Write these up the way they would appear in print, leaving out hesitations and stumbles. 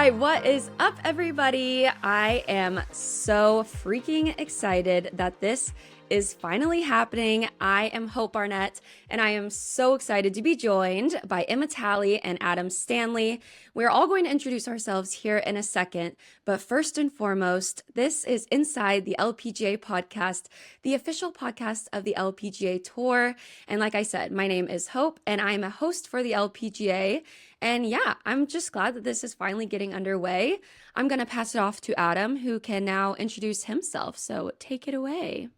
right, what is up, everybody? I am so freaking excited that this is finally happening. I am Hope Barnett, and I am so excited to be joined by Emma Talley and Adam Stanley. We're all going to introduce ourselves here in a second, but first and foremost, this is Inside the LPGA Podcast, the official podcast of the LPGA Tour. And like I said, my name is Hope, and I am a host for the LPGA. And yeah, I'm just glad that this is finally getting underway. I'm going to pass it off to Adam, who can now introduce himself. So take it away.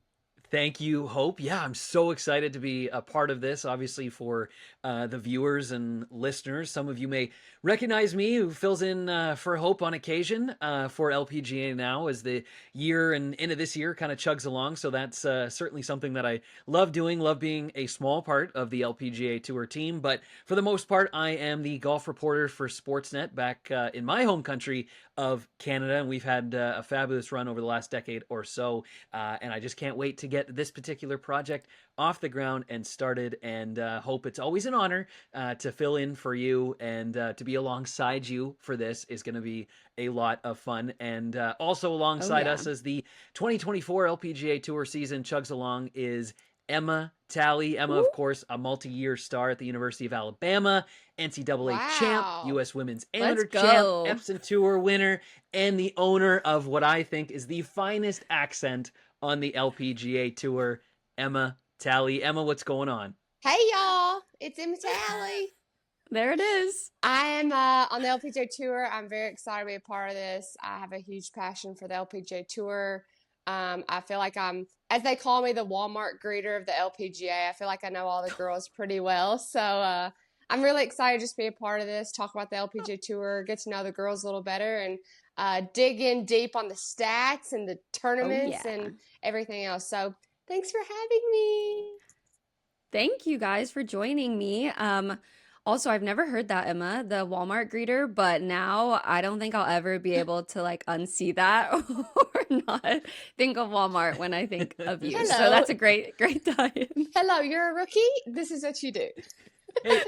Thank you, Hope. Yeah, I'm so excited to be a part of this, obviously, for the viewers and listeners. Some of you may recognize me, who fills in for Hope on occasion for LPGA now as the year and into this year kind of chugs along. So that's certainly something that I love doing, love being a small part of the LPGA Tour team. But for the most part, I am the golf reporter for Sportsnet back in my home country of Canada, and we've had a fabulous run over the last decade or so, and I just can't wait to get this particular project off the ground and started, and Hope, it's always an honor to fill in for you, and to be alongside you for this is going to be a lot of fun. And also alongside us as the 2024 LPGA Tour season chugs along is Emma Talley. Emma, of course, a multi-year star at the University of Alabama, NCAA champ, U.S. Women's Amateur champ, Epson Tour winner, and the owner of what I think is the finest accent on the LPGA Tour, Emma Talley. Emma, what's going on? Hey, y'all. It's Emma Talley. There it is. I am on the LPGA Tour. I'm very excited to be a part of this. I have a huge passion for the LPGA Tour. I feel like I'm, as they call me, the Walmart greeter of the LPGA. I feel like I know all the girls pretty well. So I'm really excited to just be a part of this, talk about the LPGA Tour, get to know the girls a little better, and dig in deep on the stats and the tournaments and everything else. So thanks for having me. Thank you guys for joining me. Also, I've never heard that, Emma, the Walmart greeter, but now I don't think I'll ever be able to like unsee that or not think of Walmart when I think of you. Hello. So that's a great tie-in. Hello, you're a rookie. This is what you do. Hey.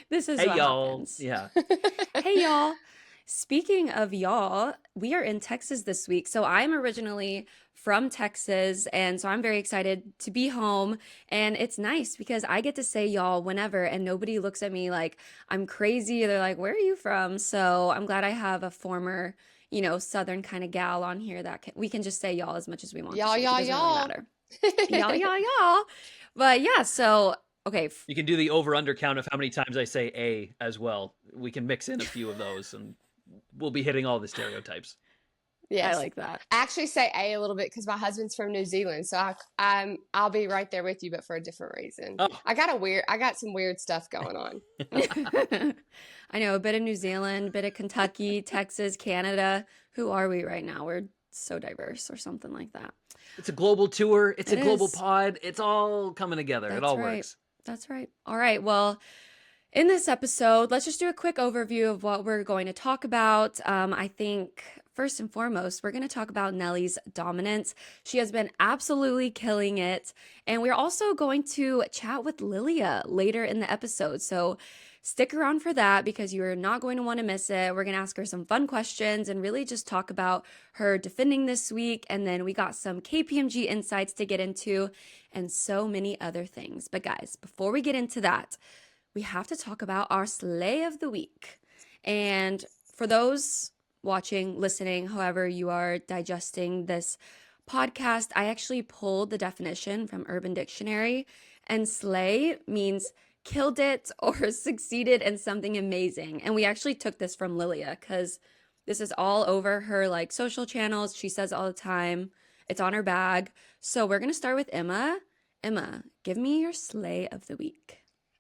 This is what y'all. happens. Yeah. Hey, y'all. Speaking of y'all, we are in Texas this week. So I'm originally from Texas, and so I'm very excited to be home. And it's nice because I get to say y'all whenever, and nobody looks at me like I'm crazy. They're like, where are you from? So I'm glad I have a former, Southern kind of gal on here that we can just say y'all as much as we want. Y'all. It doesn't really matter. y'all. But yeah, so okay. You can do the over-under count of how many times I say A as well. We can mix in a few of those, and we'll be hitting all the stereotypes. Yes. I like that. I actually say a little bit because my husband's from New Zealand, so I'll be right there with you, but for a different reason. Oh. I got some weird stuff going on. I know, a bit of New Zealand, a bit of Kentucky, Texas, Canada. Who are we right now? We're so diverse, or something like that. It's a global tour. It's a global pod. It's all coming together. It all works. That's right. All right. Well, in this episode, let's just do a quick overview of what we're going to talk about. I think first and foremost, we're going to talk about Nelly's dominance. She has been absolutely killing it. And we're also going to chat with Lilia later in the episode. So stick around for that because you're not going to want to miss it. We're going to ask her some fun questions and really just talk about her defending this week. And then we got some KPMG insights to get into and so many other things. But guys, before we get into that, we have to talk about our Slay of the Week. And for those watching, listening, however you are digesting this podcast, I actually pulled the definition from Urban Dictionary, and slay means killed it or succeeded in something amazing. And we actually took this from Lilia because this is all over her like social channels. She says it all the time. It's on her bag. So we're going to start with Emma. Emma, give me your Slay of the Week.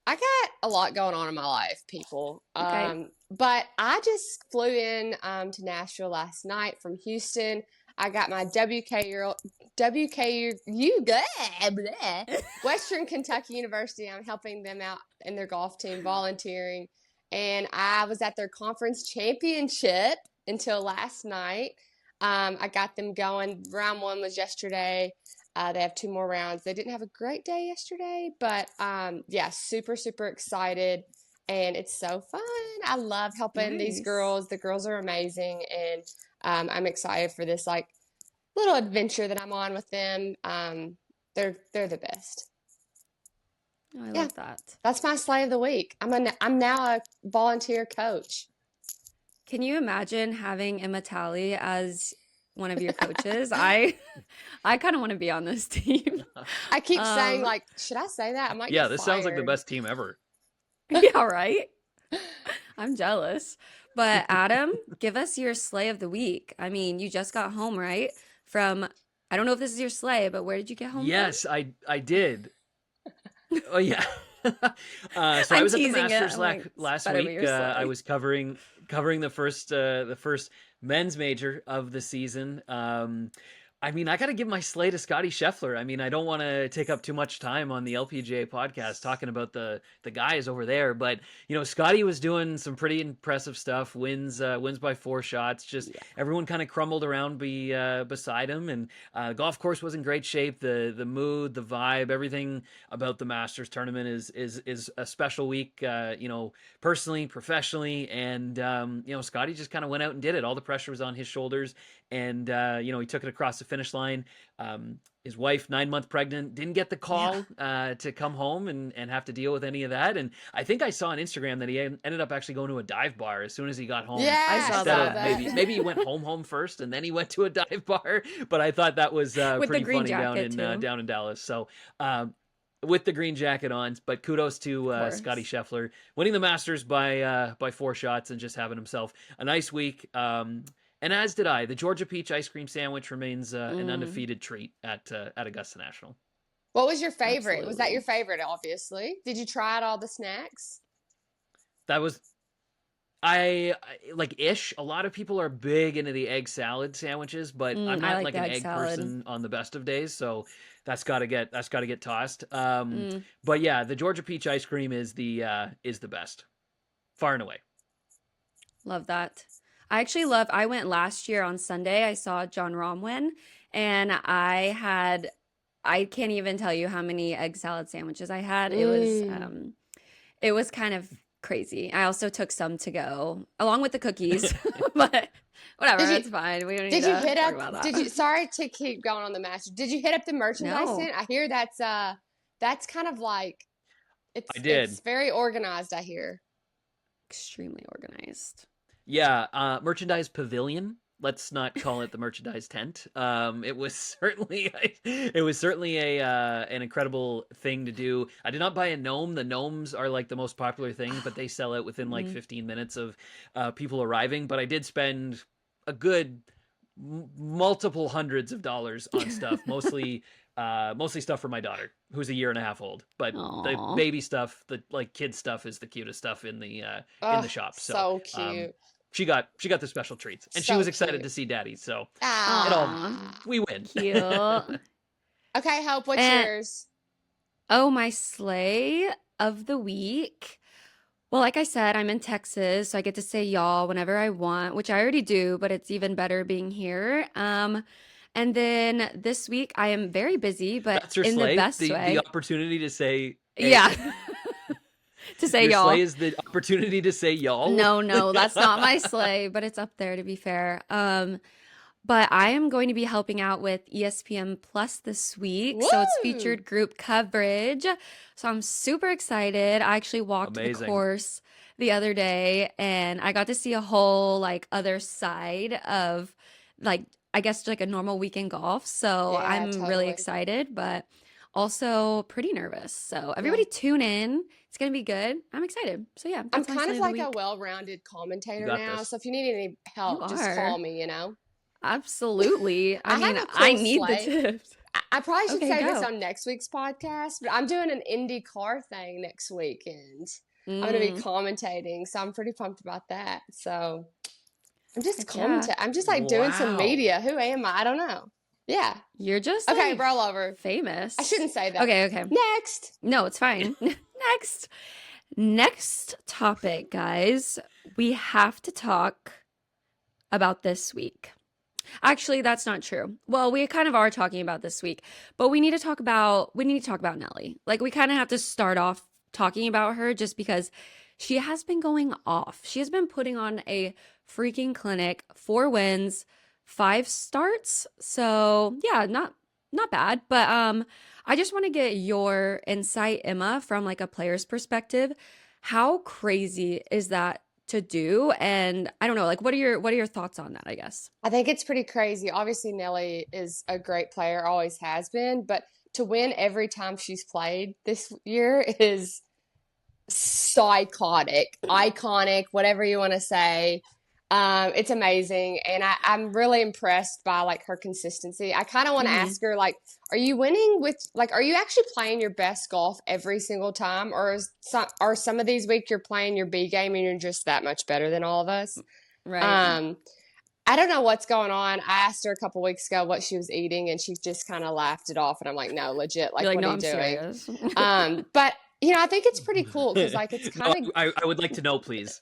I got a lot going on in my life, people. Okay. But I just flew in to Nashville last night from Houston. I got my WKU Western Kentucky University. I'm helping them out in their golf team, volunteering. And I was at their conference championship until last night. I got them going. Round one was yesterday. They have 2 more rounds. They didn't have a great day yesterday, but yeah, super, super excited. and it's so fun. I love helping these Nice. girls. The girls are amazing, and I'm excited for this like little adventure that I'm on with them. They're the best. Oh, I Yeah, love that. that's my slay of the week. I'm now a volunteer coach. Can you imagine having Emma Talley as one of your coaches? I kind of want to be on this team. I keep saying Um, like, should I say that? I might Yeah, get this sounds like the fired. best team ever. yeah, right? I'm jealous. But Adam, give us your slay of the week. I mean, you just got home, right? From, I don't know if this is your slay, but where did you get home from? Yes, I did. Oh yeah. So I I'm was at the teasing it. Masters I'm like, it's last better be week. your I slay. was covering the first men's major of the season. I mean, I got to give my slay to Scotty Scheffler. I mean, I don't want to take up too much time on the LPGA podcast talking about the guys over there, but Scotty was doing some pretty impressive stuff. Wins by 4 shots. Just Yeah. everyone kind of crumbled around beside him, and the golf course was in great shape. The mood, the vibe, everything about the Masters tournament is a special week. Personally, professionally, and Scotty just kind of went out and did it. All the pressure was on his shoulders, and he took it across the finish line. His wife, 9 month pregnant, didn't get the Yeah. call to come home and have to deal with any of that. And I think I saw on Instagram that he ended up actually going to a dive bar as soon as he got home, I Yeah, I saw instead saw of that. that. maybe he went home first and then he went to a dive bar. But I thought that was With the pretty green funny jacket too. down in Dallas. So. With the green jacket on, but kudos Of to Scotty course. Scheffler winning the Masters by 4 shots and just having himself a nice week. And as did I. The Georgia peach ice cream sandwich remains an Mm, undefeated treat at Augusta National. What was your favorite? Was that your absolutely. favorite, obviously? Did you try out all the snacks? That was I like ish. A lot of people are big into the egg salad sandwiches, but I'm I not like like the an egg egg salad. person on the best of days, so that's got to get tossed. Mm, But yeah, the Georgia peach ice cream is the best, far and away. love that. I went last year on Sunday. I saw John Rahm win, and I can't even tell you how many egg salad sandwiches I had. Mm. It was kind of crazy. I also took some to go along with the cookies, but whatever, Did you it's fine. We don't need did you to hit talk up about did that. you sorry to keep going on the match. Did you hit up the merchandise No, tent? I hear that's kind of like I it's did. very organized, I hear. extremely organized. Yeah, merchandise pavilion. Let's not call it the merchandise tent. It was certainly a an incredible thing to do. I did not buy a gnome. The gnomes are like the most popular thing, but they sell out within like Mm, 15 minutes of people arriving. But I did spend a good multiple hundreds of dollars on stuff, mostly stuff for my daughter, who's a year and a half old. But the aw, baby stuff, the like kid stuff, is the cutest stuff in Oh, the shop. So so um, cute. she got the special treats, and she So was excited cute. to see Daddy. So it all aw, Ah. we win. cute. Okay, Hope, what's And yours? oh, my sleigh of the week. Well, like I said, I'm in Texas, so I get to say y'all whenever I want, which I already do, but it's even better being here. And then this week I am very busy, but That's your in the sleigh. best The way. opportunity to say Yeah, to say your sleigh y'all. is the opportunity to say y'all. No, no, that's not my sleigh, but it's up there to be fair. But I am going to be helping out with ESPN Plus this week. So it's Woo! featured group coverage. So I'm super excited. I actually walked the Amazing. course the other day and I got to see a whole like other side of like I guess like a normal weekend golf. So Yeah, I'm really totally. excited, but also pretty nervous. So Yeah. everybody tune in. It's gonna be good. I'm excited. So yeah, I'm that's my kind of slay of the like a week. well-rounded You commentator got now, this. so if you need any You help, just call are. me, you know? Absolutely. I I have mean, a I cool need the sleigh. tips. I probably should Okay, say this go. on next week's podcast, but I'm doing an Indy car thing next weekend. I'm going to be Mm, commentating, so I'm pretty pumped about that. So I'm just heck yeah. commentating. I'm just like doing some Wow. media. Who am I? I don't know. Yeah. You're just Okay, like roll over. I famous. shouldn't say that. Okay, okay. Next. No, it's fine. Next. Next topic, guys. We have to talk about this week. Actually, that's not true. Well, we kind of are talking about this week, but we need to talk about Nelly. Like we kind of have to start off talking about her just because she has been going off. She has been putting on a freaking clinic, 4 wins, 5 starts. So yeah, not bad. But I just want to get your insight, Emma, from like a player's perspective. How crazy is that to do? And I don't know, like what are your thoughts on that, I guess? I think it's pretty crazy. Obviously, Nelly is a great player, always has been, but to win every time she's played this year is so iconic, whatever you want to say. It's amazing, and I'm really impressed by like her consistency. I kind of want to Hmm. ask her, like, are you winning with like, are you actually playing your best golf every single time, or are some of these weeks you're playing your B game and you're just that much better than all of us? Right. Um, I don't know what's going on. I asked her a couple weeks ago what she was eating, and she just kind of laughed it off. And I'm like, no, legit, You're like, like, what are no, you I'm doing? serious. But I think it's pretty cool because like it's No, kind of I would like to know, please.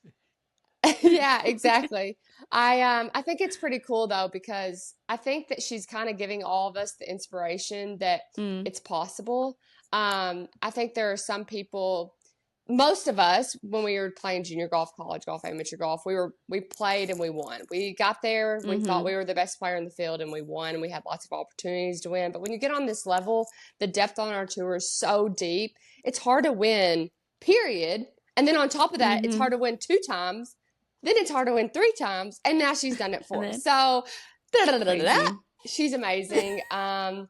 yeah, exactly. I think it's pretty cool though because I think that she's kind of giving all of us the inspiration that Mm, it's possible. I think there are some people, most of us, when we were playing junior golf, college golf, amateur golf, we played and we won. We got there, we thought mm-hmm. we were the best player in the field and we won. We had lots of opportunities to win. But when you get on this level, the depth on our tour is so deep. It's hard to win, period. And then on top of that, it's Mm-hmm. hard to win 2 times. Then it's hard to win 3 times, and now she's done it And 4. then So, crazy. she's amazing. And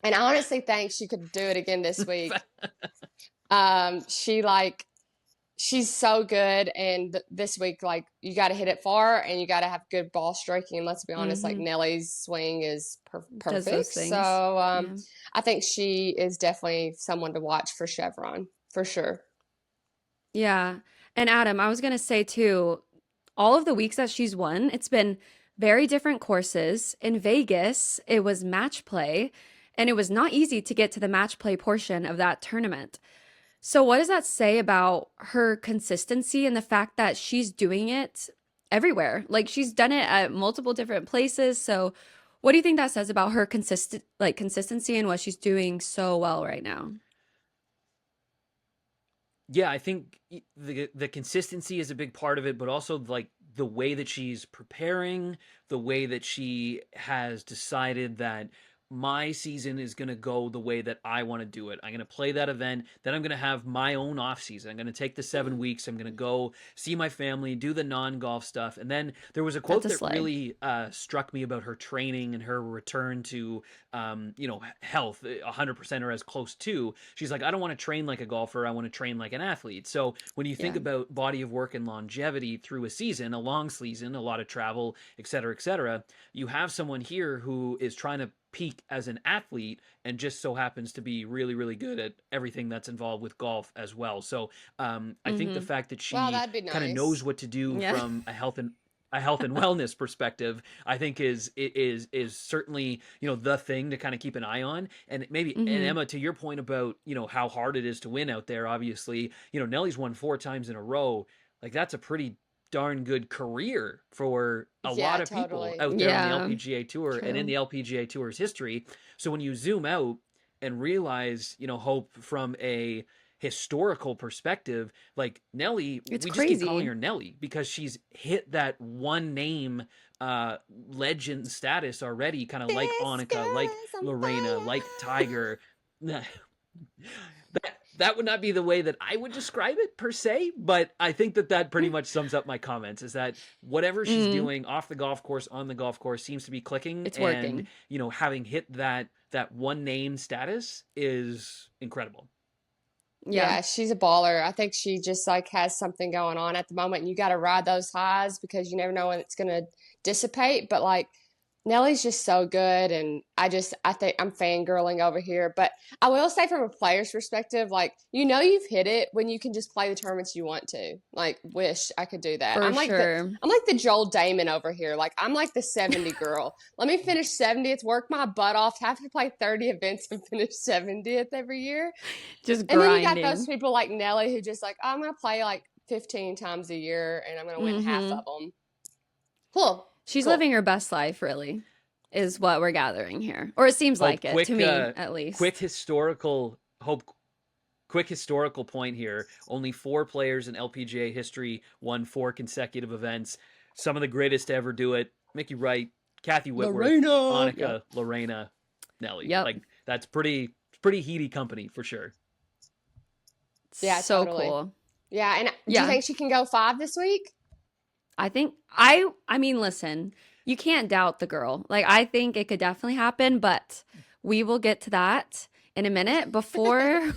I honestly think she could do it again this week. She like she's so good, and this week like you got to hit it far, and you got to have good ball striking. And let's be honest, like Mm-hmm. Nelly's swing is Does those perfect. things. So, Yeah. I think she is definitely someone to watch for Chevron for sure. Yeah. And Adam, I was gonna say too, all of the weeks that she's won, it's been very different courses. In Vegas, it was match play, and it was not easy to get to the match play portion of that tournament. So, what does that say about her consistency and the fact that she's doing it everywhere? Like she's done it at multiple different places. So, what do you think that says about her consistency and what she's doing so well right now? Yeah, I think the consistency is a big part of it, but also like the way that she's preparing, the way that she has decided that my season is going to go the way that I want to do it. I'm going to play that event, then I'm going to have my own off season. I'm going to take the 7 weeks. I'm going to go see my family, do the non-golf stuff. And then there was a That's quote a that slay. really struck me about her training and her return to health 100% or as close to. She's like, I don't want to train like a golfer. I want to train like an athlete. So when you think Yeah. about body of work and longevity through a season, a long season, a lot of travel, et cetera, you have someone here who is trying to peak as an athlete and just so happens to be really, really good at everything that's involved with golf as well. So I think the Mm-hmm. fact that Wow, she that'd be kind of knows nice. what to do Yeah. from a health and wellness perspective, I think is certainly the thing to kind of keep an eye on. And maybe, and Mm-hmm. Emma, to your point about how hard it is to win out there, obviously Nellie's won 4 times in a row. Like that's a pretty darn good career for a lot Yeah, of people totally. out there on the Yeah. LPGA Tour and in True. the LPGA Tour's history. So when you zoom out and realize, Hope from a historical perspective, like Nelly, It's we just keep calling crazy. her Nelly because she's hit that one name legend status already, kind of like This Annika, like girl is on Lorena, like fire. Tiger. That would not be the way that I would describe it per se, but I think that pretty much sums up my comments. Is that whatever she's Mm, doing off the golf course, on the golf course, seems to be clicking, it's and working. having hit that one name status is incredible. Yeah. Yeah, she's a baller. I think she just like has something going on at the moment, and you got to ride those highs because you never know when it's going to dissipate. But like Nelly's just so good, and I think I'm fangirling over here. But I will say, from a player's perspective, like you've hit it when you can just play the tournaments you want to. Like, wish I could do that. For sure. I'm like the Joel Damon over here. Like I'm like the 70 girl. Let me finish 70th, work my butt off, have to play 30 events and finish 70th every year. Just And then you got those grinding. people like Nelly who just like, oh, I'm gonna play like 15 times a year and I'm gonna win half Mm-hmm. of them. Cool, She's cool. living her best life, really, is what we're gathering here. Or it seems Hope, like it, to quick me at quick least. historical Hope. quick historical point here. Only 4 players in LPGA history won 4 consecutive events. Some of the greatest to ever do it. Mickey Wright, Kathy Whitworth, Lorena. Annika, Yep. Lorena, Nelly. Yep. Like, that's pretty heady company for sure. Yeah, So totally. cool. Yeah, and do you Yeah. think she can go 5 this week? I mean, listen, you can't doubt the girl. Like, I think it could definitely happen, but we will get to that in a minute before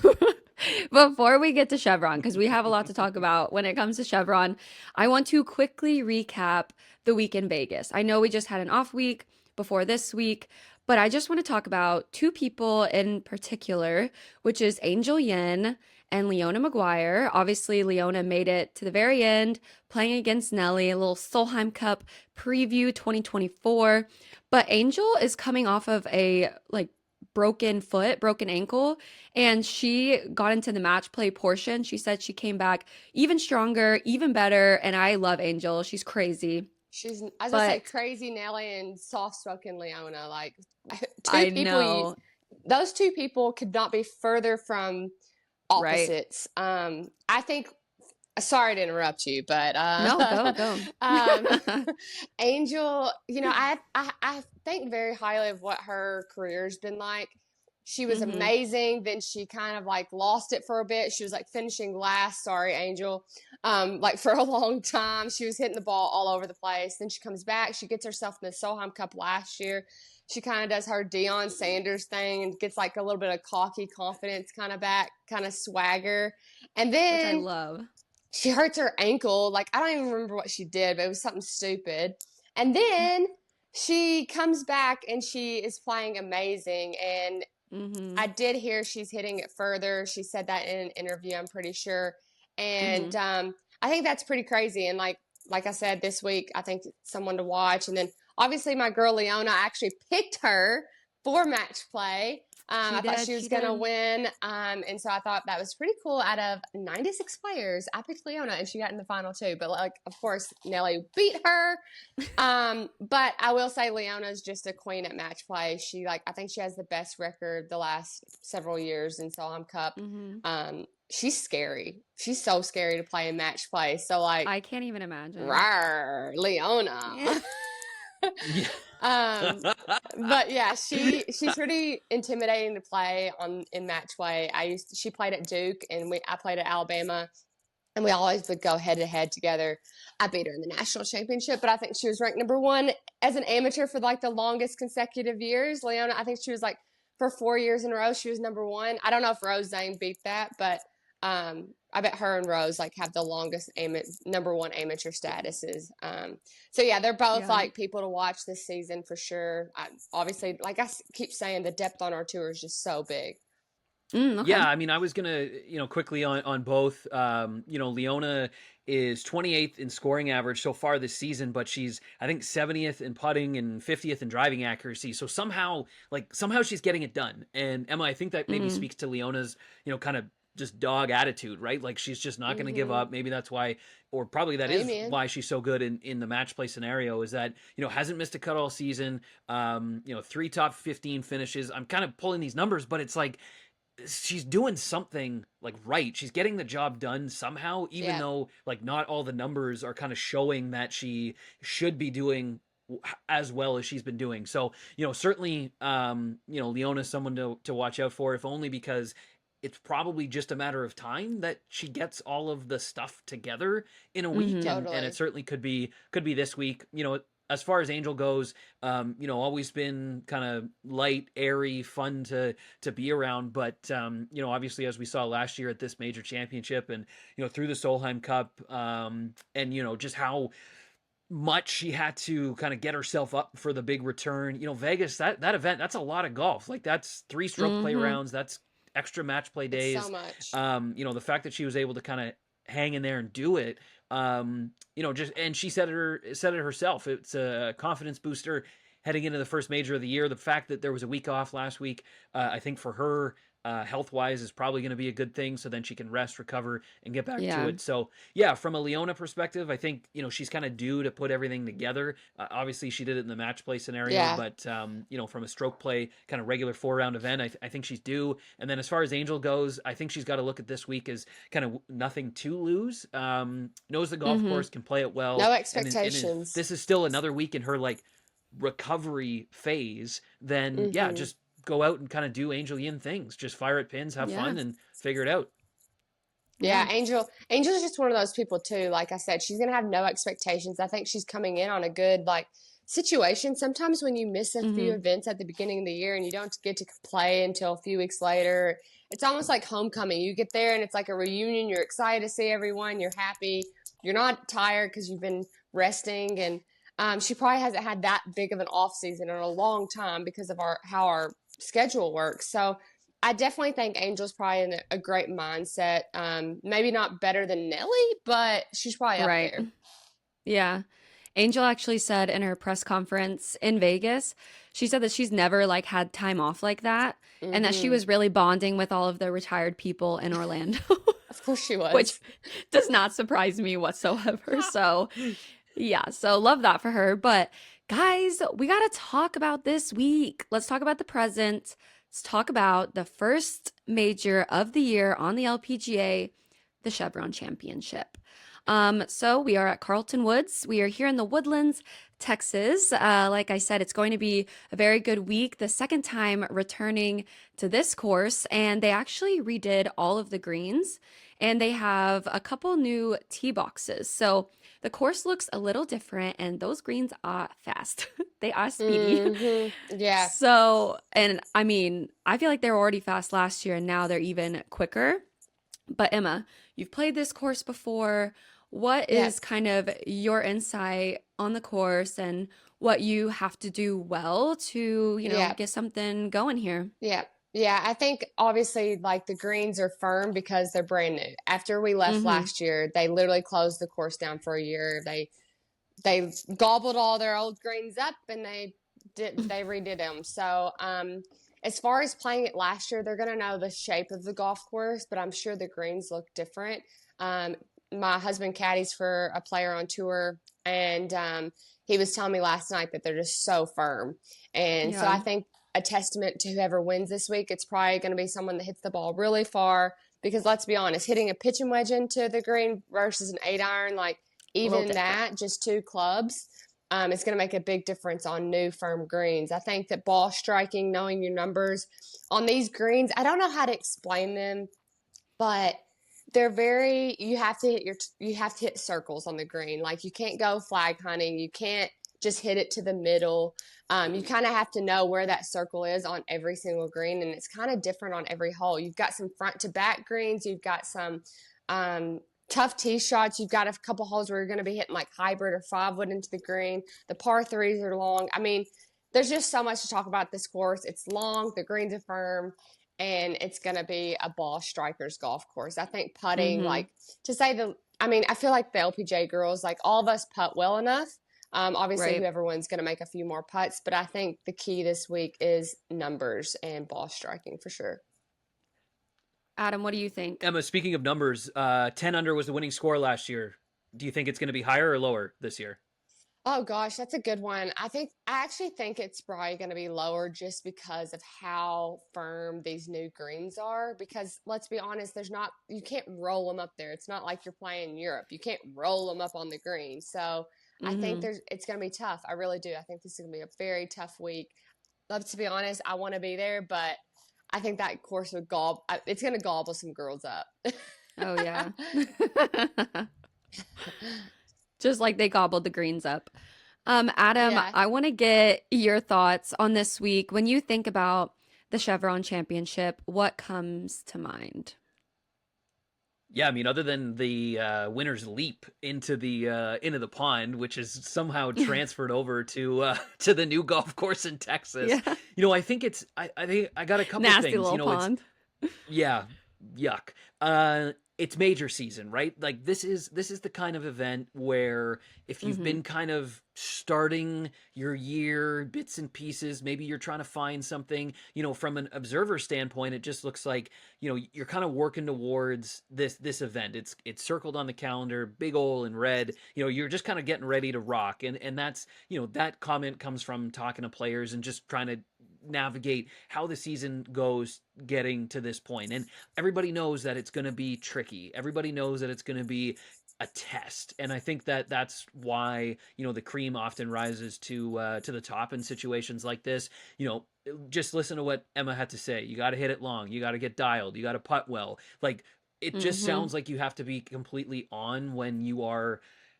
before we get to Chevron, because we have a lot to talk about when it comes to Chevron. I want to quickly recap the week in Vegas. I know we just had an off week before this week, but I just want to talk about 2 people in particular, which is Angel Yin and Leona Maguire. Obviously, Leona made it to the very end, playing against Nelly, a little Solheim Cup preview 2024. But Angel is coming off of a like broken foot, broken ankle, and she got into the match play portion. She said she came back even stronger, even better, and I love Angel. She's crazy. She's, I was gonna say, But crazy Nelly and soft-spoken Leona. Like two I people, know, those 2 people could not be further from right? opposites. I think. Sorry to interrupt you, but No, go. um, Angel, I think very highly of what her career's been like. She was Hmm. amazing. Then she kind of like lost it for a bit. She was like finishing last. Sorry, Angel. Like for a long time, she was hitting the ball all over the place. Then she comes back. She gets herself in the Solheim Cup last year. She kind of does her Deion Sanders thing and gets like a little bit of cocky confidence kind of back, kind of swagger. And Which I then love. she hurts her ankle. Like, I don't even remember what she did, but it was something stupid. And then she comes back and she is playing amazing. And Hmm. I did hear she's hitting it further. She said that in an interview, I'm pretty sure. And Hmm. I think that's pretty crazy. And like I said, this week, I think it's someone to watch. And then obviously my girl Leona, I actually picked her for match play. She I thought did. she was She going to did. win. And so I thought that was pretty cool. Out of 96 players, I picked Leona and she got in the final 2. But like, of course, Nelly beat her. But I will say Leona's just a queen at match play. She I think she has the best record the last several years in Solheim Cup. Hmm. She's scary. She's so scary to play in match play. So like, I can't even imagine. rawr, Leona. Yeah. um, but yeah, she's pretty intimidating to play in match play. She played at Duke and I played at Alabama. And we always would go head to head together. I beat her in the national championship, but I think she was ranked number 1 as an amateur for like the longest consecutive years. Leona, I think she was like for 4 years in a row, she was number 1. I don't know if Rose Zane beat that, but I bet her and Rose like have the longest number 1 amateur statuses. So yeah, they're both Yeah. like people to watch this season for sure. Obviously, like I keep saying, the depth on our tour is just so big. Okay. Yeah, I mean, I was gonna, quickly on both. Leona is 28th in scoring average so far this season, but she's I think 70th in putting and 50th in driving accuracy. So somehow she's getting it done. And Emma, I think that maybe Hmm. speaks to Leona's, kind of just dog attitude, right? Like she's just not going to give Mm-hmm. up. Maybe that's why, or probably that is Amen. why she's so good in the match play scenario. Is that hasn't missed a cut all season. 3 top 15 finishes. I'm kind of pulling these numbers, but it's like she's doing something like right. She's getting the job done somehow, even Yeah. though like not all the numbers are kind of showing that she should be doing as well as she's been doing. So, certainly, Leona's someone to watch out for, if only because it's probably just a matter of time that she gets all of the stuff together in a week, Hmm. and it Totally. certainly could be this week. As far as Angel goes, always been kind of light, airy, fun to be around. But obviously, as we saw last year at this major championship, and through the Solheim Cup, and just how much she had to kind of get herself up for the big return. Vegas, that event, that's a lot of golf. Like that's 3-stroke play Hmm. rounds, that's extra match play It's so days. much. The fact that she was able to kind of hang in there and do it, just and she said it herself. It's a confidence booster heading into the first major of the year. The fact that there was a week off last week, I think for her, health-wise is probably going to be a good thing. So then she can rest, recover, and get back to Yeah. it. So yeah, from a Leona perspective, I think she's kind of due to put everything together. Obviously, she did it in the match play scenario, Yeah. but from a stroke play kind of regular 4-round event, I think she's due. And then as far as Angel goes, I think she's got to look at this week as kind of nothing to lose. Knows the golf Mm-hmm. course, can play it well, No and if expectations. this is still another week in her like recovery phase, then yeah, Hmm. just go out and kind of do Angel Yin things. Just fire at pins, have Yeah. fun, and figure it out. Yeah. Yeah, Angel's just one of those people too. Like I said, she's gonna have no expectations. I think she's coming in on a good like situation. Sometimes when you miss a few Mm-hmm. events at the beginning of the year and you don't get to play until a few weeks later, it's almost like homecoming. You get there and it's like a reunion. You're excited to see everyone. You're happy. You're not tired because you've been resting. And she probably hasn't had that big of an off season in a long time because of how our schedule works. So I definitely think Angel's probably in a great mindset. Maybe not better than Nelly, but she's probably up Right. there. Yeah. Angel actually said in her press conference in Vegas, she said that she's never like had time off like that and that she Hmm. was really bonding with all of the retired people in Orlando, Of course she which was. does not surprise me whatsoever. So, yeah, so love that for her. But guys, we got to talk about this week. Let's talk about the present. Let's talk about the first major of the year on the LPGA, the Chevron Championship. So we are at Carlton Woods. We are here in the Woodlands, Texas. Like I said, it's going to be a very good week. The second time returning to this course, and they actually redid all of the greens, and they have a couple new tee boxes. So the course looks a little different, and those greens are fast. They are speedy. Hmm. Yeah. So, and I mean, I feel like they were already fast last year, and now they're even quicker. But Emma, you've played this course before. What is Yes. kind of your insight on the course and what you have to do well to, Yeah. get something going here? Yeah. Yeah. I think obviously like the greens are firm because they're brand new. After we left Mm-hmm. last year, they literally closed the course down for a year. They gobbled all their old greens up and they redid them. So as far as playing it last year, they're gonna know the shape of the golf course, but I'm sure the greens look different. Um, my husband caddies for a player on tour, and he was telling me last night that they're just so firm. And so Yeah. I think a testament to whoever wins this week, it's probably going to be someone that hits the ball really far. Because let's be honest, hitting a pitching wedge into the green versus an 8-iron, like A little even different. that, just two clubs, it's going to make a big difference on new firm greens. I think that ball striking, knowing your numbers on these greens, I don't know how to explain them, but they're very, you have to hit circles on the green. Like you can't go flag hunting. You can't just hit it to the middle. You kind of have to know where that circle is on every single green, and it's kind of different on every hole. You've got some front to back greens. You've got some tough tee shots. You've got a couple holes where you're going to be hitting like hybrid or 5-wood into the green. The par threes are long. I mean, there's just so much to talk about this course. It's long, the greens are firm, and it's going to be a ball striker's golf course. I think putting, Mm-hmm. like, I mean, I feel like the LPGA girls, like, all of us putt well enough. Obviously, Right. whoever wins going to make a few more putts, but I think the key this week is numbers and ball striking for sure. Adam, what do you think? Emma, speaking of numbers, 10 under was the winning score last year. Do you think it's going to be higher or lower this year? Oh gosh, that's a good one. I actually think it's probably going to be lower just because of how firm these new greens are. Because let's be honest, you can't roll them up there. It's not like you're playing in Europe. You can't roll them up on the green. So I think Mm-hmm. it's going to be tough. I really do. I think this is going to be a very tough week. Love to be honest, I want to be there, but I think that course would it's going to gobble some girls up. Oh, yeah. Just like they gobbled the greens up. Adam, Yeah. I want to get your thoughts on this week. When you think about the Chevron Championship, what comes to mind? Yeah, I mean, other than the winner's leap into the pond, which is somehow transferred over to the new golf course in Texas. Yeah. I think I think I got a couple Nasty things. little It's pond. yeah, yuck. it's major season, right? Like this is the kind of event where if you've Mm-hmm. been kind of starting your year bits and pieces, maybe you're trying to find something, from an observer standpoint, it just looks like, you're kind of working towards this event. It's circled on the calendar, big ol' in red. You're just kind of getting ready to rock. And that's, that comment comes from talking to players and just trying to navigate how the season goes getting to this point. And everybody knows that it's going to be tricky. Everybody knows that it's going to be a test, and I think that that's why the cream often rises to the top in situations like this. Just listen to what Emma had to say. You got to hit it long. You got to get dialed. You got to putt well. Like, it just Mm-hmm. sounds like you have to be completely on when you are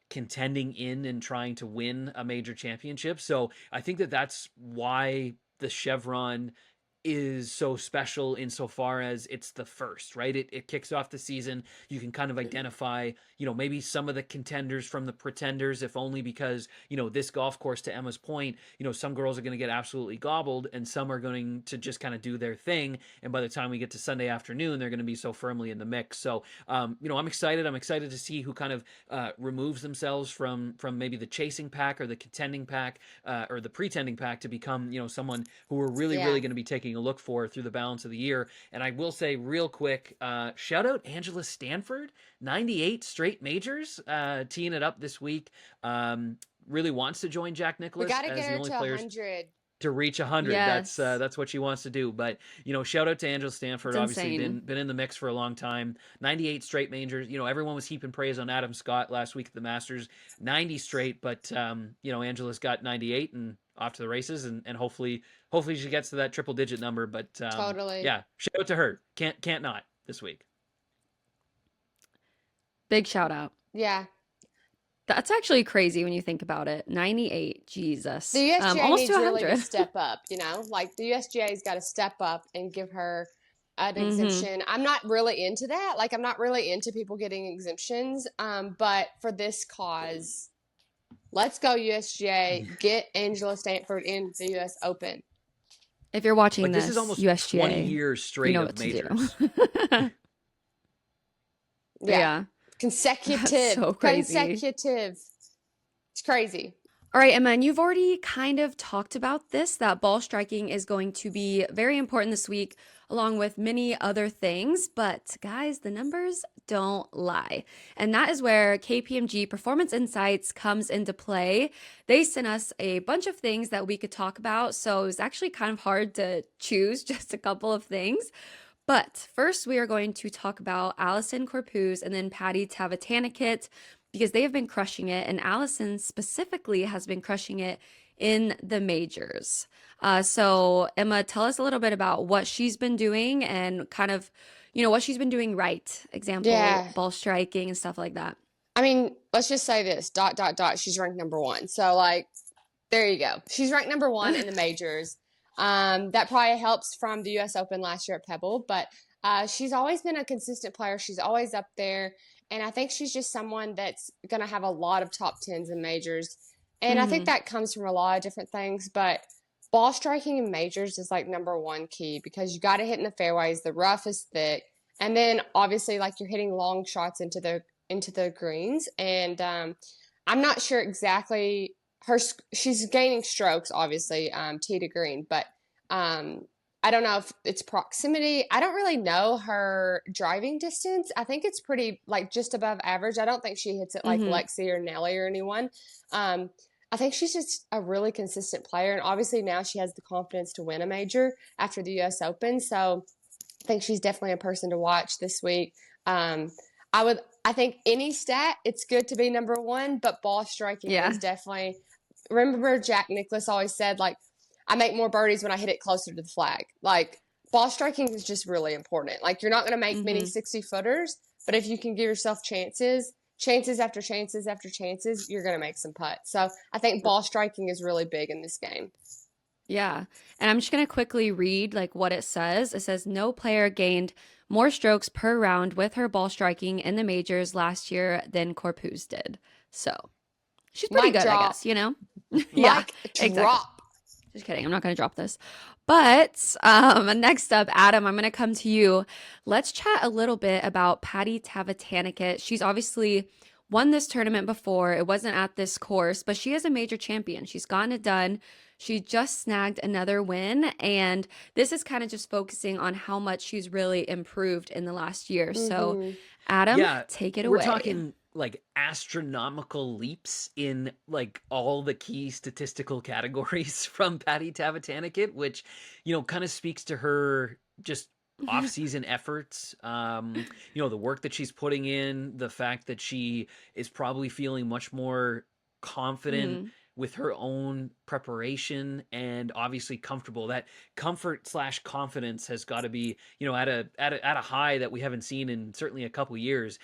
contending in and trying to win a major championship. So I think that that's why the Chevron is so special insofar as it's the first, right? It kicks off the season. You can kind of identify, maybe some of the contenders from the pretenders, if only because, this golf course, to Emma's point, some girls are going to get absolutely gobbled and some are going to just kind of do their thing. And by the time we get to Sunday afternoon, they're going to be so firmly in the mix. So, I'm excited. I'm excited to see who kind of removes themselves from maybe the chasing pack or the contending pack or the pretending pack to become, someone who we're really, Yeah. really going to be taking a look for through the balance of the year. And I will say real quick, shout out Angela Stanford, 98 straight majors, teeing it up this week. Really wants to join Jack We Nicklaus got to as get the her only to players 100. to reach 100. That's Yes. that's what she wants to do. But shout out to Angela It's Stanford. Obviously, insane. been in the mix for a long time. 98 straight majors. Everyone was heaping praise on Adam Scott last week at the Masters. 90 straight, but Angela's got 98 and off to the races, and hopefully she gets to that triple digit number. But Totally. yeah, shout out to her. Can't not this week. Big shout out. Yeah. That's actually crazy when you think about it. 98, The Jesus. USGA Almost to needs really to 100. step up, like the USGA's got to step up and give her an Mm-hmm. exemption. I'm not really into that. Like, I'm not really into people getting exemptions. But for this cause, let's go USGA. Get Angela Stanford in the US Open. If you're watching Like, this is this, almost 20 USGA, years you straight know of what to majors. do. Yeah. Yeah, that's Consecutive. so crazy. Consecutive. It's crazy. All right, Emma, and you've already kind of talked about this, that ball striking is going to be very important this week, along with many other things. But guys, the numbers don't lie. And that is where KPMG Performance Insights comes into play. They sent us a bunch of things that we could talk about. So it was actually kind of hard to choose just a couple of things. But first, we are going to talk about Allison Corpuz and then Patty Tavatanakit because they have been crushing it, and Allison specifically has been crushing it in the majors. So, Emma, tell us a little bit about what she's been doing and kind of, what she's been doing right. Example, Yeah. ball striking and stuff like that. I mean, let's just say this, dot, dot, dot, she's ranked number one. So, like, there you go. She's ranked number one in the majors. That probably helps from the U.S. Open last year at Pebble, but she's always been a consistent player. She's always up there, and I think she's just someone that's going to have a lot of top tens in majors. And I think Mm-hmm. that comes from a lot of different things, but ball striking in majors is like number one key because you got to hit in the fairways. The rough is thick, and then obviously like you're hitting long shots into the greens, and I'm not sure exactly she's gaining strokes obviously tee to green, but um I don't know if it's proximity. I don't really know her driving distance. I think it's pretty like just above average. I don't think she hits it like Mm-hmm. Lexi or Nelly or anyone. um I think she's just a really consistent player, and obviously now she has the confidence to win a major after the US Open, so I think she's definitely a person to watch this week. um I think any stat, it's good to be number one, but ball striking Yeah. is definitely. Remember, Jack Nicklaus always said, like, I make more birdies when I hit it closer to the flag. Like, ball striking is just really important. Like, you're not going to make many Mm-hmm. 60 footers, but if you can give yourself chances after chances after chances, you're going to make some putts. So I think ball striking is really big in this game. Yeah. And I'm just going to quickly read like what it says. It says no player gained more strokes per round with her ball striking in the majors last year than Corpuz did. So she's pretty Mic good, I drop. guess, Yeah, Mic exactly. drop. Just kidding. I'm not going to drop this. But next up, Adam, I'm going to come to you. Let's chat a little bit about Patty Tavatanakit. She's obviously won this tournament before. It wasn't at this course, but she is a major champion. She's gotten it done. She just snagged another win, and this is kind of just focusing on how much she's really improved in the last year. So, Mm-hmm. Adam, Yeah, take it we're away. talking like astronomical leaps in like all the key statistical categories from Patty Tavatanakit, which, kind of speaks to her just off-season efforts. The work that she's putting in, the fact that she is probably feeling much more confident Mhm. with her own preparation and obviously comfortable. That comfort slash confidence has got to be, at a high that we haven't seen in certainly a couple years.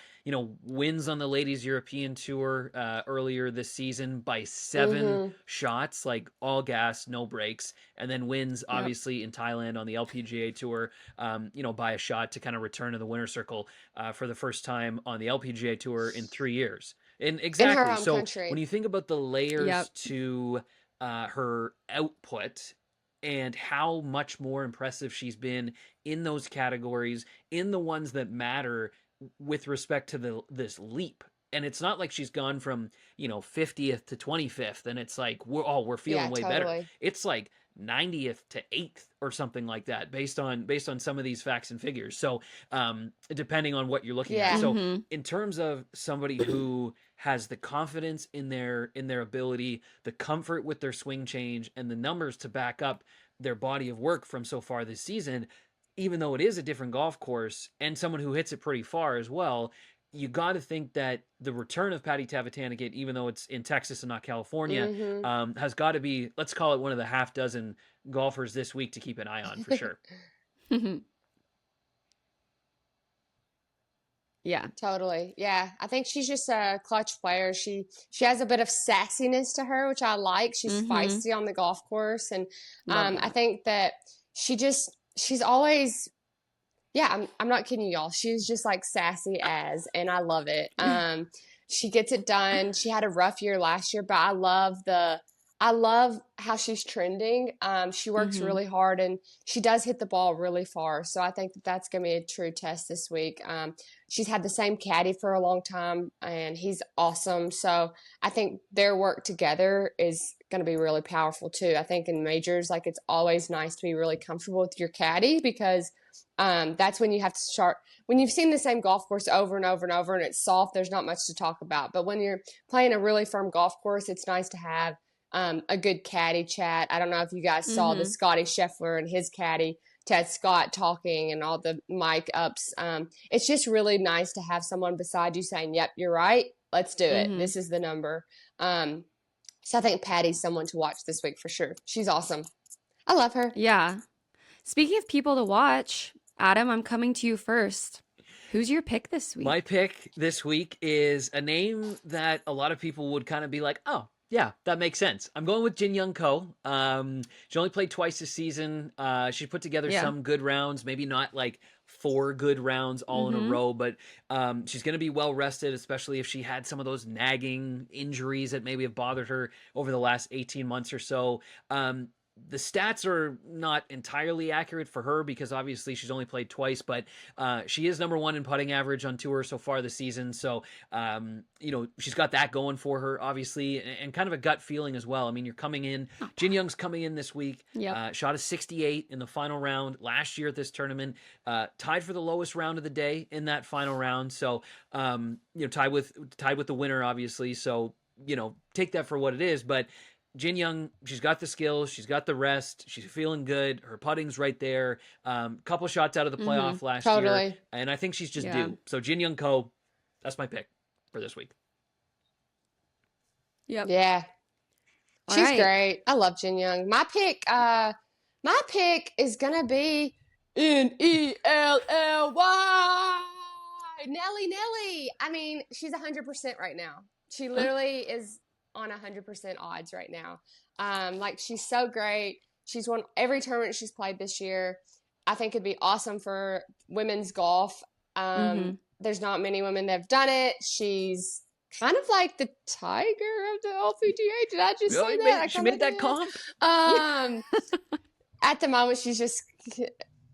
Wins on the ladies European tour earlier this season by 7 Mm-hmm. shots, like all gas, no brakes, and then wins Yep. obviously in Thailand on the LPGA tour, by a shot to kind of return to the winner's circle for the first time on the LPGA tour in 3 years. And In her exactly. home So when country. you think about the layers Yep. to her output and how much more impressive she's been in those categories, in the ones that matter with respect to this leap. And it's not like she's gone from 50th to 25th, and it's like we're feeling Yeah, way better. totally. It's like 90th to 8th or something like that, based on some of these facts and figures. So depending on what you're looking at. Yeah. So Mhm. in terms of somebody who has the confidence in their ability, the comfort with their swing change, and the numbers to back up their body of work from so far this season, even though it is a different golf course and someone who hits it pretty far as well, you got to think that the return of Patty Tavatanakit, even though it's in Texas and not California, Mm-hmm. has got to be, let's call it one of the half dozen golfers this week to keep an eye on for sure. Yeah. Totally. Yeah. I think she's just a clutch player. She has a bit of sassiness to her, which I like. She's Mhm. feisty on the golf course. And Love I that. think that she's always, yeah, I'm not kidding you, y'all. She's just like sassy as, and I love it. She gets it done. She had a rough year last year, but I love how she's trending. She works Mhm. really hard and she does hit the ball really far. So I think that that's going to be a true test this week. She's had the same caddy for a long time and he's awesome. So I think their work together is going to be really powerful too. I think in majors, like it's always nice to be really comfortable with your caddy because that's when you have to start. When you've seen the same golf course over and over and over and it's soft, there's not much to talk about. But when you're playing a really firm golf course, it's nice to have a good caddy chat. I don't know if you guys saw the Mhm. Scotty Scheffler and his caddy Ted Scott talking and all the mic ups. It's just really nice to have someone beside you saying, "Yep, you're right. Let's do it. Mhm. This is the number." So I think Patty's someone to watch this week for sure. She's awesome. I love her. Yeah. Speaking of people to watch, Adam, I'm coming to you first. Who's your pick this My week? pick this week is a name that a lot of people would kind of be like, oh, yeah, that makes sense. I'm going with Jin Young Ko. She only played twice this season. She put together Yeah. some good rounds, maybe not like 4 good rounds all in a Mhm. row, but she's going to be well rested, especially if she had some of those nagging injuries that maybe have bothered her over the last 18 months or so. The stats are not entirely accurate for her because obviously she's only played twice, but she is number one in putting average on tour so far this season. So, she's got that going for her, obviously, and kind of a gut feeling as well. I mean, you're coming in, Not Jin bad. Young's coming in this week, Yep. shot a 68 in the final round last year at this tournament, tied for the lowest round of the day in that final round. So, tied with the winner, obviously. So, take that for what it is. But Jin Young, she's got the skills, she's got the rest, she's feeling good. Her putting's right there. Couple shots out of the Mhm. playoff last year, Totally. and I think she's just Yeah. due. So Jin Young Ko, that's my pick for this week. Yep. Yeah. All She's right. great. I love Jin Young. My pick is gonna be Nelly. Nelly. I mean, she's 100% right now. She literally is on 100% odds right now. Like she's so great. She's won every tournament she's played this year. I think it'd be awesome for women's golf. Mhm. There's not many women that have done it. She's kind of like the tiger of the LPGA. Did I just say that? I She kind of made like that it. comp. Um, At the moment, she's just.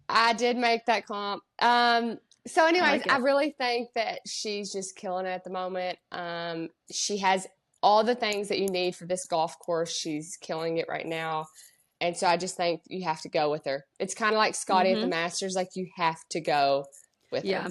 I did make that comp. So, I anyways, like I it. really think that she's just killing it at the moment. She has all the things that you need for this golf course. She's killing it right now. And so I just think you have to go with her. It's kind of like Scotty at the Mm-hmm. Masters. Like, you have to go with her. Yeah.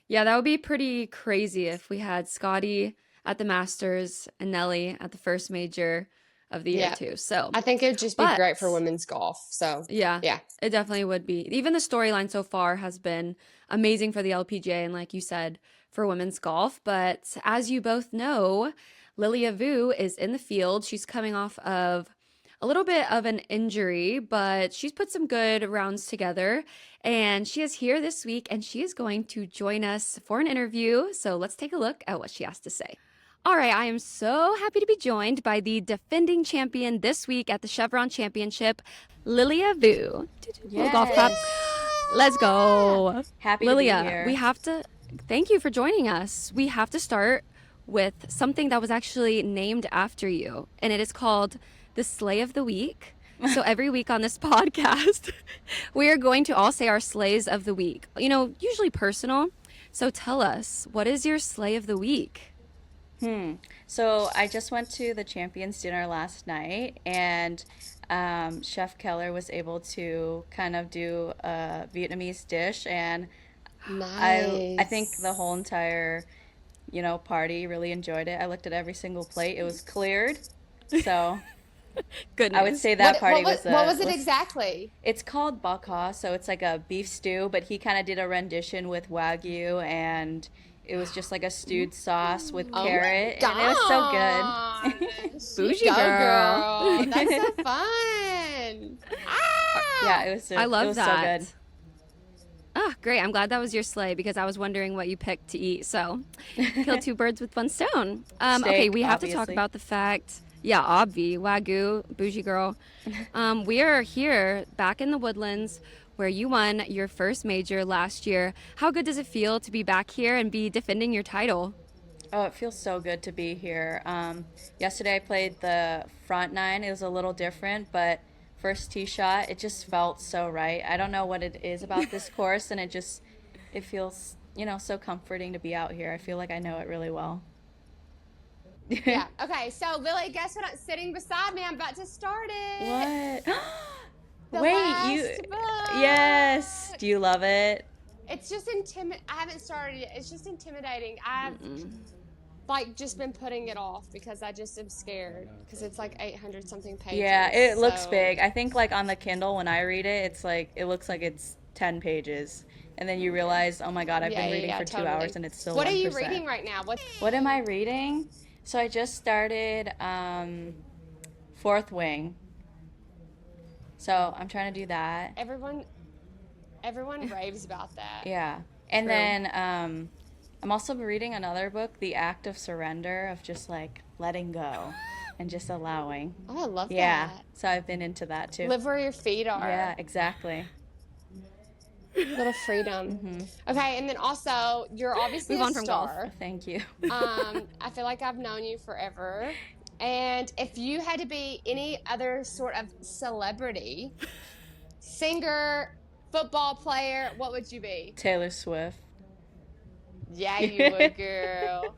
Yeah, that would be pretty crazy if we had Scotty at the Masters and Nelly at the first major of the year Yeah. too. So, I think it would just be but great for women's golf. So, yeah, yeah. it definitely would be. Even the storyline so far has been amazing for the LPGA and like you said, for women's golf. But as you both know, Lilia Vu is in the field. She's coming off of a little bit of an injury, but she's put some good rounds together. And she is here this week and she is going to join us for an interview. So let's take a look at what she has to say. All right, I am so happy to be joined by the defending champion this week at the Chevron Championship, Lilia Vu. Little golf clap. Yes. Let's go. Happy to be Lilia, here. we have to thank you for joining us. We have to start with something that was actually named after you, and it is called the Slay of the Week. So every week on this podcast, we are going to all say our slays of the week. You know, usually personal. So tell us, what is your slay of the week? So I just went to the Champions dinner last night, and Chef Keller was able to kind of do a Vietnamese dish, and I think the Nice. whole entire, party really enjoyed it. I looked at every single plate; it was cleared. So Good I would news. say that party What was it was. exactly? It's called baka, so it's like a beef stew, but he kind of did a rendition with wagyu, and it was just like a stewed sauce with Oh my carrot, and it was so gosh. You Bougie go, girl. girl. That's so fun. Yeah, Ah! I it love was so that. good. Ah, great. I'm glad that was your sleigh because I was wondering what you picked to eat. So, kill two birds with one stone. Okay, Steak, we have to talk obviously. about the fact. Yeah, obvi, wagyu, bougie girl. We are here back in the Woodlands where you won your first major last year. How good does it feel to be back here and be defending your title? Oh, it feels so good to be here. Yesterday I played the front nine. It was a little different, but first tee shot, it just felt so right. I don't know what it is about this course, and it feels, so comforting to be out here. I feel like I know it really well. Yeah. Okay. So, Lily, guess what? I'm sitting beside me. I'm about to start it. What? The Wait, last book. yes. Do you love it? It's just I haven't started it. It's just intimidating. I've like just been putting it off because I just am scared because it's like 800 something pages. Yeah, it looks So, big. I think like on the Kindle when I read it, it looks like it's 10 pages. And then you realize, oh my God, I've been reading for 2 hours totally. and it's still What are you 1%. reading right now? What am I reading? So I just started Fourth Wing. So I'm trying to do that. Everyone raves about that. Yeah. And True. then I'm also reading another book, The Act of Surrender, of just like letting go and just allowing. Oh, I love Yeah. that. So I've been into that too. Live where your feet are. Yeah, exactly. Little freedom. Okay, and then also you're obviously Move a on from golf. star. Thank you. I feel like I've known you forever. And if you had to be any other sort of celebrity, singer, football player, what would you be? Taylor Swift. Yeah, you would, girl.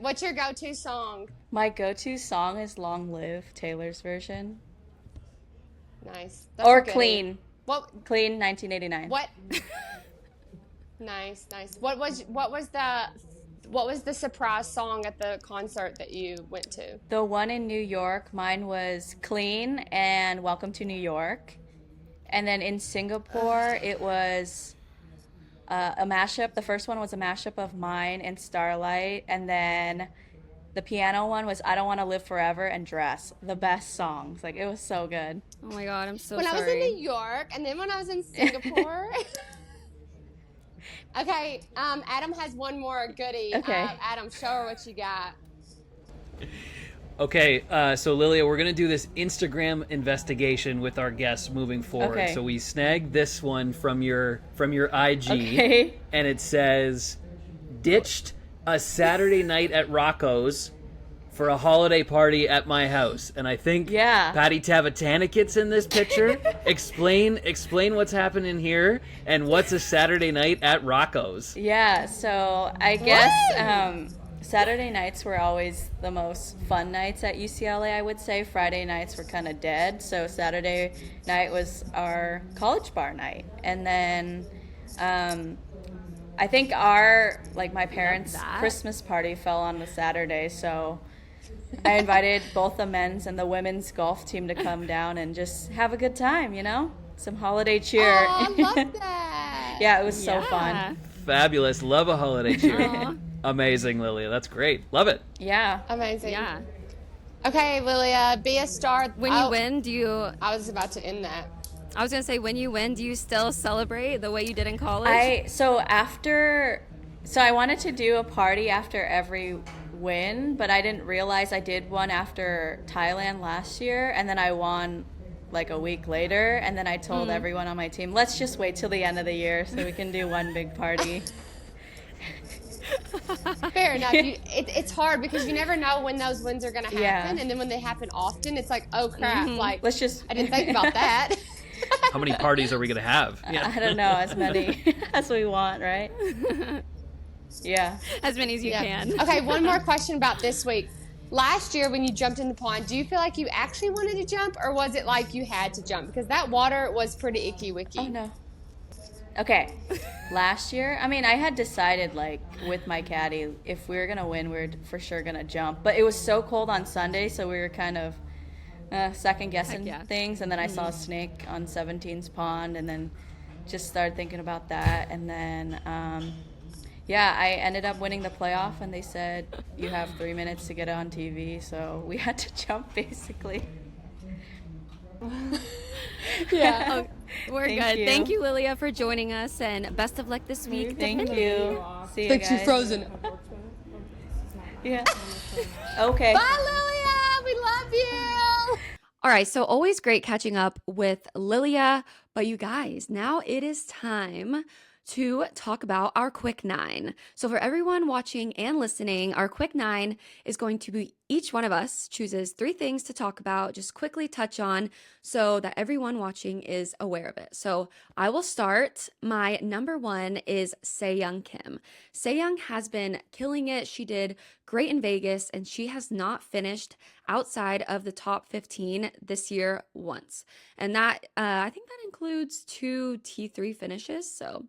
What's your go-to song? My go-to song is Long Live, Taylor's version. Nice. That's Or a goodie. Clean. What? Clean 1989. What? Nice. What was the surprise song at the concert that you went to? The one in New York, mine was Clean and Welcome to New York. And then in Singapore, it was a mashup. The first one was a mashup of mine and Starlight. And then the piano one was I Don't Want to Live Forever and Dress. The best songs. Like, it was so good. Oh my God, I'm so When I was in sorry. New York and then when I was in Singapore. Okay, Adam has one more goodie. Okay. Adam, show her what you got. Okay, so Lilia, we're gonna do this Instagram investigation with our guests moving forward. Okay. So we snagged this one from your IG, Okay. and it says, "Ditched a Saturday night at Rocco's for a holiday party at my house, and I think Patty Tavatanikit's in this picture. explain what's happening here and what's a Saturday night at Rocco's. Yeah, so I guess Saturday nights were always the most fun nights at UCLA, I would say. Friday nights were kind of dead, so Saturday night was our college bar night. And then I think my parents' Christmas party fell on the Saturday, so I invited both the men's and the women's golf team to come down and just have a good time, some holiday cheer. Oh, I love that. Yeah, it was so fun. Fabulous. Love a holiday cheer. Amazing, Lilia. That's great. Love it. Yeah. Amazing. Yeah. Okay, Lilia, be a star. When you win, I was about to end that. I was going to say, when you win, do you still celebrate the way you did in college? So I wanted to do a party after every win, but I didn't realize I did one after Thailand last year, and then I won like a week later, and then I told everyone on my team, let's just wait till the end of the year so we can do one big party. Fair enough. It's hard because you never know when those wins are going to happen, and then when they happen often, it's like, oh crap, like let's just I didn't think about that. How many parties are we going to have? Yeah. I don't know, as many as we want, right? Yeah. As many as you can. Okay, one more question about this week. Last year when you jumped in the pond, do you feel like you actually wanted to jump, or was it like you had to jump? Because that water was pretty icky wicky. Oh, no. Okay. Last year, I mean, I had decided, like, with my caddy, if we were going to win, we were for sure going to jump. But it was so cold on Sunday, so we were kind of second-guessing things. And then I saw a snake on 17's pond, and then just started thinking about that. And then, I ended up winning the playoff, and they said, you have 3 minutes to get on TV. So we had to jump, basically. Yeah. Oh, we're good. Thank you, Lilia, for joining us, and best of luck this week. Thank you. See you Thanks, guys. you're frozen. Yeah. Okay. Bye, Lilia. We love you. All right, so always great catching up with Lilia, but you guys, now it is time to talk about our quick 9. So for everyone watching and listening, our quick 9 is going to be each one of us chooses 3 things to talk about, just quickly touch on so that everyone watching is aware of it. So I will start. My number 1 is Se-Young Kim. Se-Young has been killing it. She did great in Vegas, and she has not finished outside of the top 15 this year once. And that, I think that includes 2 T3 finishes, so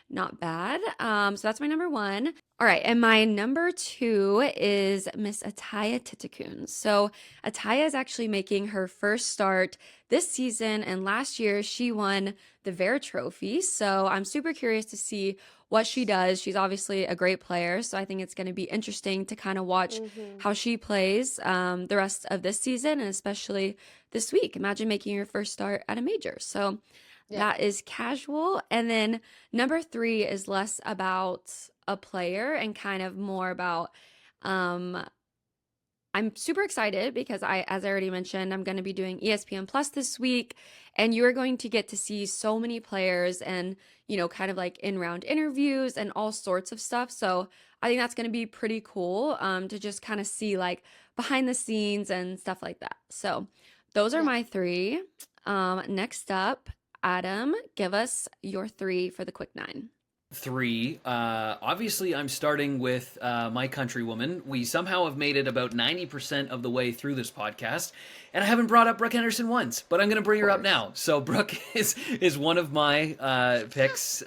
not bad. So that's my number 1. All right, and my number 2 is Miss Ataya Titakun. So Ataya is actually making her first start this season, and last year she won the Vare Trophy. So I'm super curious to see what she does. She's obviously a great player, so I think it's going to be interesting to kind of watch how she plays the rest of this season, and especially this week. Imagine making your first start at a major. So that is casual. And then number 3 is less about a player and kind of more about I'm super excited because as I already mentioned, I'm going to be doing ESPN Plus this week, and you're going to get to see so many players and, kind of like in-round interviews and all sorts of stuff. So I think that's going to be pretty cool to just kind of see like behind the scenes and stuff like that. So those are my 3. Next up, Adam, give us your 3 for the quick 9. 3. Obviously, I'm starting with my countrywoman. We somehow have made it about 90% of the way through this podcast, and I haven't brought up Brooke Henderson once, but I'm going to bring her up now. So Brooke is one of my picks.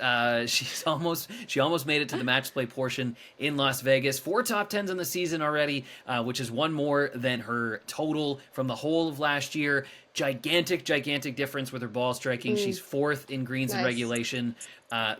She almost made it to the match play portion in Las Vegas. 4 top 10s in the season already, which is 1 more than her total from the whole of last year. Gigantic difference with her ball striking. She's 4th in greens and regulation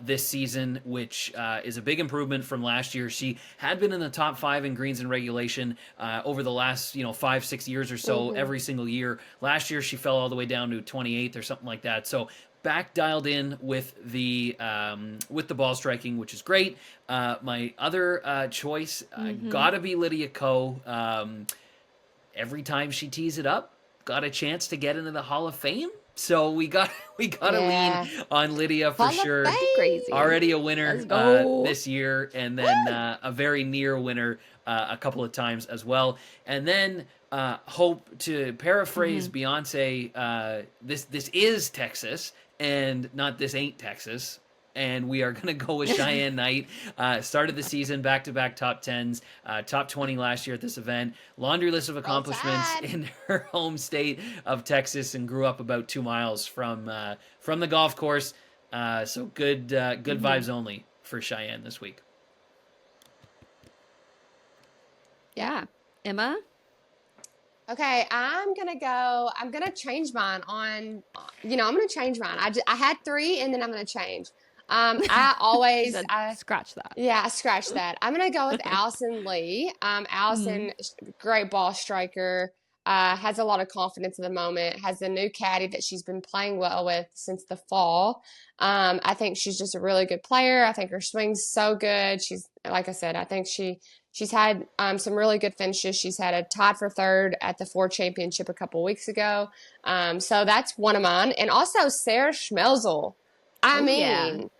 this season, which is a big improvement from last year. She had been in the top 5 in greens and regulation over the last 5-6 years or so, every single year. Last year she fell all the way down to 28th or something like that. So back dialed in with the ball striking, which is great. My other choice gotta be Lydia Ko. Every time she tees it up, got a chance to get into the Hall of Fame. So we got to Yeah. lean on Lydia for Hall of sure. Fame. Crazy. Already a winner Let's go. this year, and then a very near winner a couple of times as well. And then hope to paraphrase Beyonce. This is Texas, and not this ain't Texas. And we are going to go with Cheyenne Knight. Started the season back-to-back top 10s, top 20 last year at this event. Laundry list of accomplishments in her home state of Texas, and grew up about 2 miles from the golf course. So good vibes only for Cheyenne this week. Yeah. Emma? Okay, I'm gonna change mine I'm gonna change mine. I had 3 and then I'm gonna change. I always, Said, scratch that. yeah, I scratched that. I'm gonna go with Allison Lee. Allison, great ball striker, has a lot of confidence at the moment, has a new caddy that she's been playing well with since the fall. I think she's just a really good player. I think her swing's so good. She's, like I said, I think she's had some really good finishes. She's had a tied for 3rd at the Ford Championship a couple weeks ago. So that's one of mine. And also Sarah Schmelzel. I mean,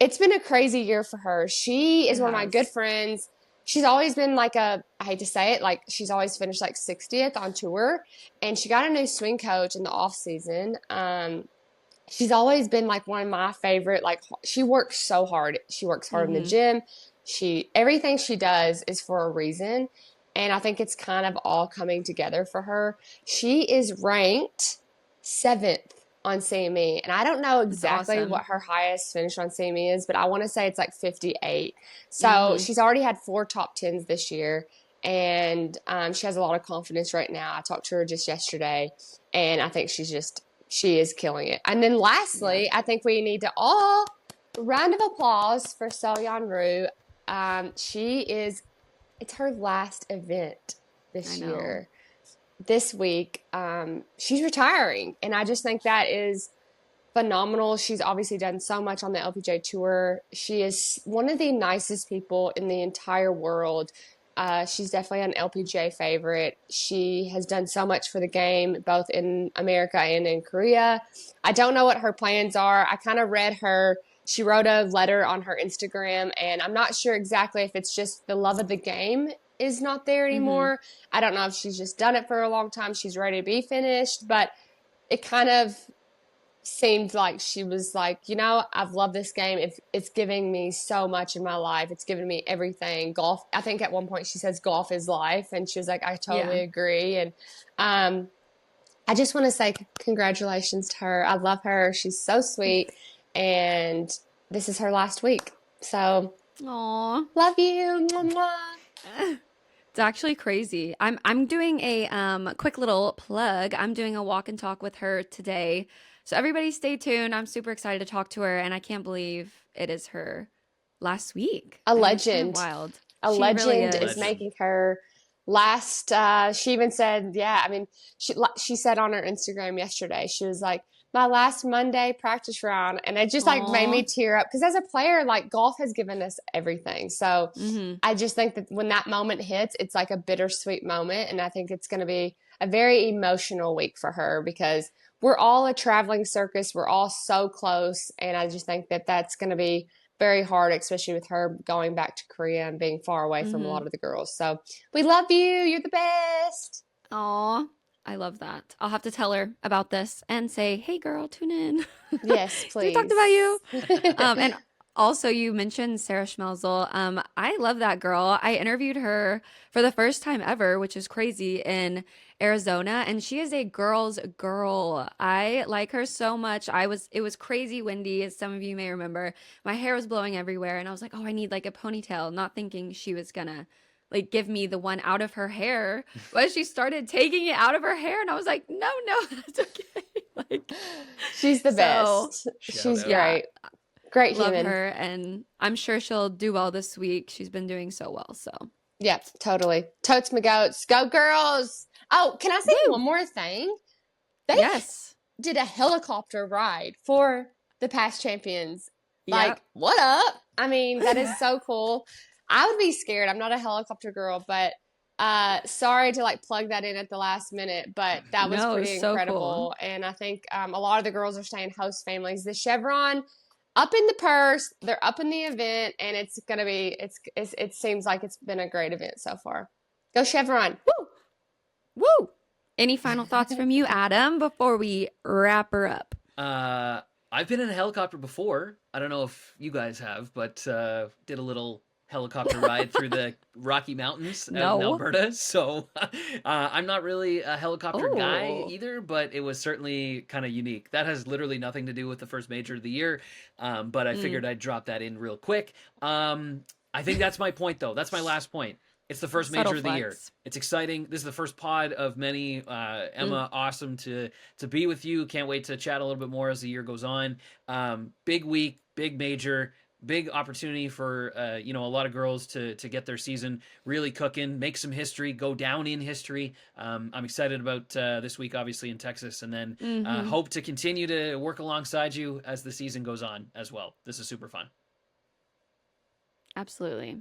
it's been a crazy year for her. She is one of my good friends. She's always been like I hate to say it, like she's always finished like 60th on tour. And she got a new swing coach in the off season. She's always been like one of my favorite, like she works so hard. She works hard in the gym. Everything she does is for a reason. And I think it's kind of all coming together for her. She is ranked 7th on CME, and I don't know exactly what her highest finish on CME is, but I want to say it's like 58. So she's already had 4 top 10s this year, and she has a lot of confidence right now. I talked to her just yesterday, and I think she is killing it. And then lastly, I think we need to all round of applause for So-Yeon Ryu. It's her last event this year. This week, she's retiring, and I just think that is phenomenal. She's obviously done so much on the LPGA Tour. She is one of the nicest people in the entire world. She's definitely an LPGA favorite. She has done so much for the game, both in America and in Korea. I don't know what her plans are. I kind of read she wrote a letter on her Instagram, and I'm not sure exactly if it's just the love of the game is not there anymore. I don't know if she's just done it for a long time. She's ready to be finished, but it kind of seemed like she was like, I've loved this game. It's giving me so much in my life. It's given me everything. Golf, I think at one point she says golf is life, and she was like, I totally agree. And I just want to say congratulations to her. I love her. She's so sweet, and this is her last week. So, Aww. love you. Mwah. It's actually crazy. I'm doing a quick little plug. I'm doing a walk and talk with her today. So everybody stay tuned. I'm super excited to talk to her, and I can't believe it is her last week. A legend. Wild. A She legend really is making her last. She even said, she said on her Instagram yesterday, she was like, my last Monday practice round. And it just made me tear up, because as a player, like golf has given us everything. So I just think that when that moment hits, it's like a bittersweet moment. And I think it's going to be a very emotional week for her, because we're all a traveling circus. We're all so close. And I just think that that's going to be very hard, especially with her going back to Korea and being far away from a lot of the girls. So we love you. You're the best. Aw. I love that. I'll have to tell her about this and say, hey, girl, tune in. Yes, please. We talked about you. And also, you mentioned Sarah Schmelzel. I love that girl. I interviewed her for the first time ever, which is crazy, in Arizona. And she is a girl's girl. I like her so much. It was crazy windy, as some of you may remember. My hair was blowing everywhere. And I was like, oh, I need like a ponytail, not thinking she was gonna like give me the one out of her hair, but she started taking it out of her hair, and I was like, no, that's okay. Like, she's the best. She's great. Great love human. her, and I'm sure she'll do well this week. She's been doing so well. So yep, totally. Totes my goats. Go girls. Oh, can I say one more thing? They did a helicopter ride for the past champions. Like, what up? I mean, that is so cool. I would be scared. I'm not a helicopter girl, but Sorry to like plug that in at the last minute, but that was No, pretty it's so incredible. cool. And I think a lot of the girls are staying host families. The Chevron up in the purse, they're up in the event, and it's gonna be it seems like it's been a great event so far. Go Chevron. Woo! Woo! Any final thoughts from you, Adam, before we wrap her up? I've been in a helicopter before. I don't know if you guys have, but did a little helicopter ride through the Rocky Mountains out in No. Alberta. So I'm not really a helicopter guy Oh. either, but it was certainly kind of unique. That has literally nothing to do with the first major of the year, but I figured I'd drop that in real quick. I think that's my point, though. That's my last point. It's the first major Subtle of the year. flex. It's exciting. This is the first pod of many. Emma, awesome to be with you. Can't wait to chat a little bit more as the year goes on. Big week, big major, big opportunity for a lot of girls to get their season really cooking, make some history, go down in history. I'm excited about this week, obviously in Texas, and then hope to continue to work alongside you as the season goes on as well. This is super fun. Absolutely.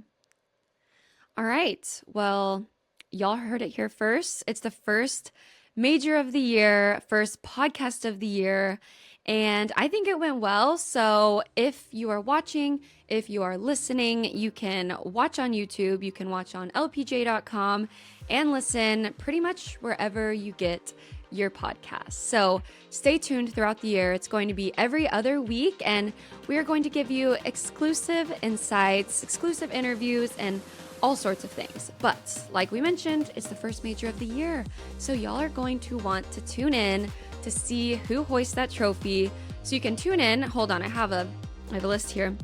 All right. Well, y'all heard it here first. It's the first major of the year, first podcast of the year, and I think it went well. So if you are watching, if you are listening, you can watch on YouTube, you can watch on lpj.com, and listen pretty much wherever you get your podcast. So stay tuned throughout the year. It's going to be every other week, and we are going to give you exclusive insights, exclusive interviews, and all sorts of things. But like we mentioned, it's the first major of the year. So y'all are going to want to tune in to see who hoists that trophy. So you can tune in. Hold on, I have a list here.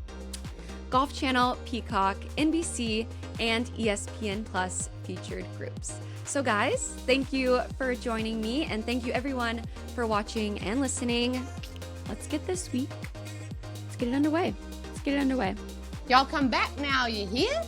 Golf Channel, Peacock, NBC, and ESPN Plus featured groups. So guys, thank you for joining me, and thank you everyone for watching and listening. Let's get this week. Let's get it underway. Y'all come back now, you hear?